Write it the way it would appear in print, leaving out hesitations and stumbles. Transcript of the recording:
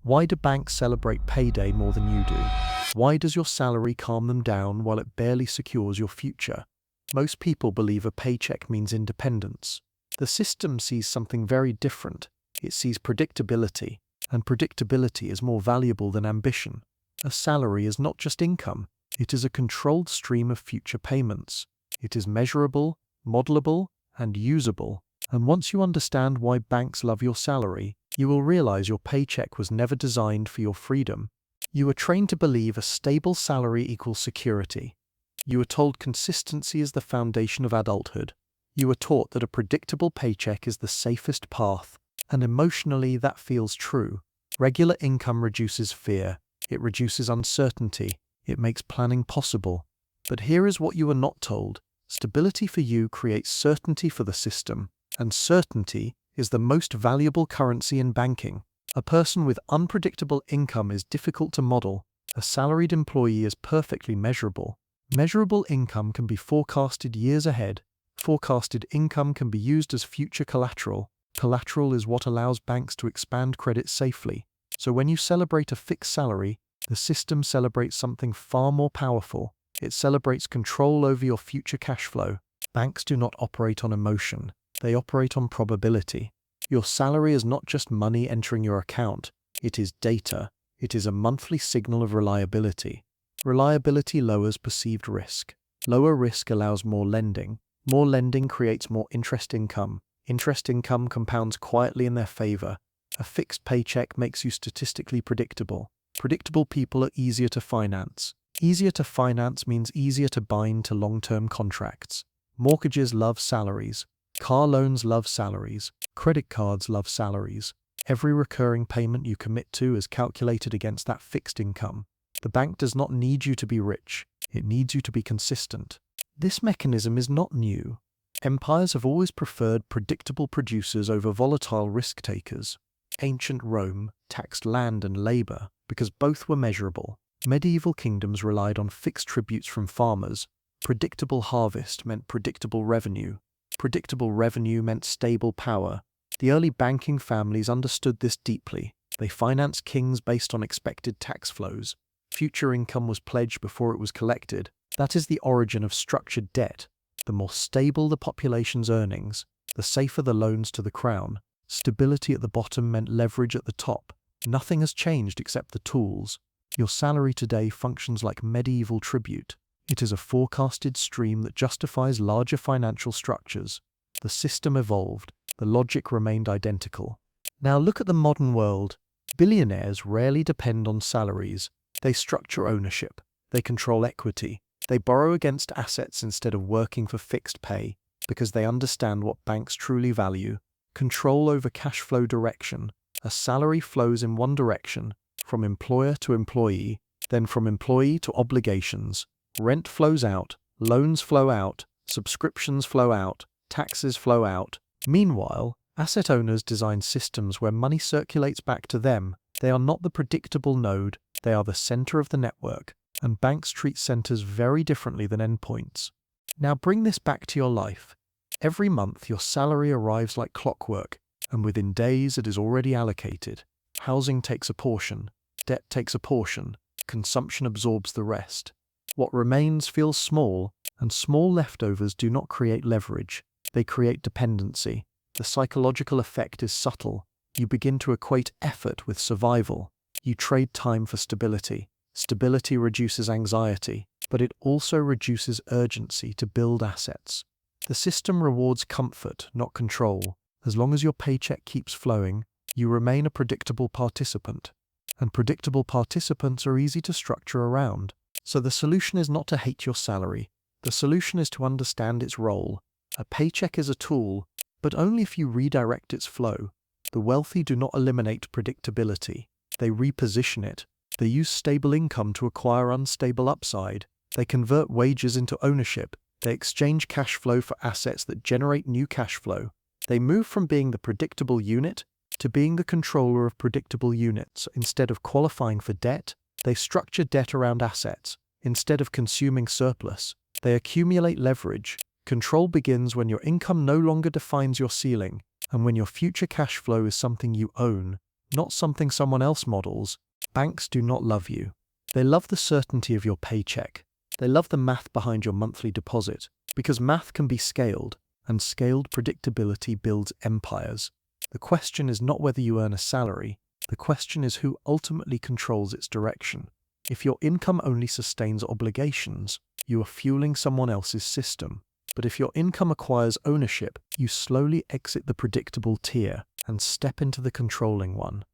Why do banks celebrate payday more than you do? Why does your salary calm them down while it barely secures your future? Most people believe a paycheck means independence. The system sees something very different. It sees predictability, and predictability is more valuable than ambition. A salary is not just income, it is a controlled stream of future payments. It is measurable, modelable, and usable. And once you understand why banks love your salary, you will realize your paycheck was never designed for your freedom. You were trained to believe a stable salary equals security. You were told consistency is the foundation of adulthood. You were taught that a predictable paycheck is the safest path, and emotionally that feels true. Regular income reduces fear, it reduces uncertainty, it makes planning possible. But here is what you were not told. Stability for you creates certainty for the system, and certainty is the most valuable currency in banking. A person with unpredictable income is difficult to model. A salaried employee is perfectly measurable. Measurable income can be forecasted years ahead. Forecasted income can be used as future collateral. Collateral is what allows banks to expand credit safely. So when you celebrate a fixed salary, the system celebrates something far more powerful. It celebrates control over your future cash flow. Banks do not operate on emotion. They operate on probability. Your salary is not just money entering your account. It is data. It is a monthly signal of reliability. Reliability lowers perceived risk. Lower risk allows more lending. More lending creates more interest income. Interest income compounds quietly in their favor. A fixed paycheck makes you statistically predictable. Predictable people are easier to finance. Easier to finance means easier to bind to long-term contracts. Mortgages love salaries. Car loans love salaries. Credit cards love salaries. Every recurring payment you commit to is calculated against that fixed income. The bank does not need you to be rich. It needs you to be consistent. This mechanism is not new. Empires have always preferred predictable producers over volatile risk-takers. Ancient Rome taxed land and labor because both were measurable. Medieval kingdoms relied on fixed tributes from farmers. Predictable harvest meant predictable revenue. Predictable revenue meant stable power. The early banking families understood this deeply. They financed kings based on expected tax flows. Future income was pledged before it was collected. That is the origin of structured debt. The more stable the population's earnings, the safer the loans to the crown. Stability at the bottom meant leverage at the top. Nothing has changed except the tools. Your salary today functions like medieval tribute. It is a forecasted stream that justifies larger financial structures. The system evolved. The logic remained identical. Now look at the modern world. Billionaires rarely depend on salaries. They structure ownership. They control equity. They borrow against assets instead of working for fixed pay, because they understand what banks truly value. Control over cash flow direction. A salary flows in one direction, from employer to employee, then from employee to obligations. Rent flows out, loans flow out, subscriptions flow out, taxes flow out. Meanwhile, asset owners design systems where money circulates back to them. They are not the predictable node, they are the center of the network, and banks treat centers very differently than endpoints. Now bring this back to your life. Every month your salary arrives like clockwork, and within days it is already allocated. Housing takes a portion, debt takes a portion, consumption absorbs the rest. What remains feels small, and small leftovers do not create leverage. They create dependency. The psychological effect is subtle. You begin to equate effort with survival. You trade time for stability. Stability reduces anxiety, but it also reduces urgency to build assets. The system rewards comfort, not control. As long as your paycheck keeps flowing, you remain a predictable participant. And predictable participants are easy to structure around. So the solution is not to hate your salary. The solution is to understand its role. A paycheck is a tool, but only if you redirect its flow. The wealthy do not eliminate predictability. They reposition it. They use stable income to acquire unstable upside. They convert wages into ownership. They exchange cash flow for assets that generate new cash flow. They move from being the predictable unit to being the controller of predictable units. Instead of qualifying for debt, they structure debt around assets. Instead of consuming surplus, they accumulate leverage. Control begins when your income no longer defines your ceiling, and when your future cash flow is something you own, not something someone else models. Banks do not love you. They love the certainty of your paycheck. They love the math behind your monthly deposit, because math can be scaled, and scaled predictability builds empires. The question is not whether you earn a salary. The question is who ultimately controls its direction. If your income only sustains obligations, you are fueling someone else's system. But if your income acquires ownership, you slowly exit the predictable tier and step into the controlling one.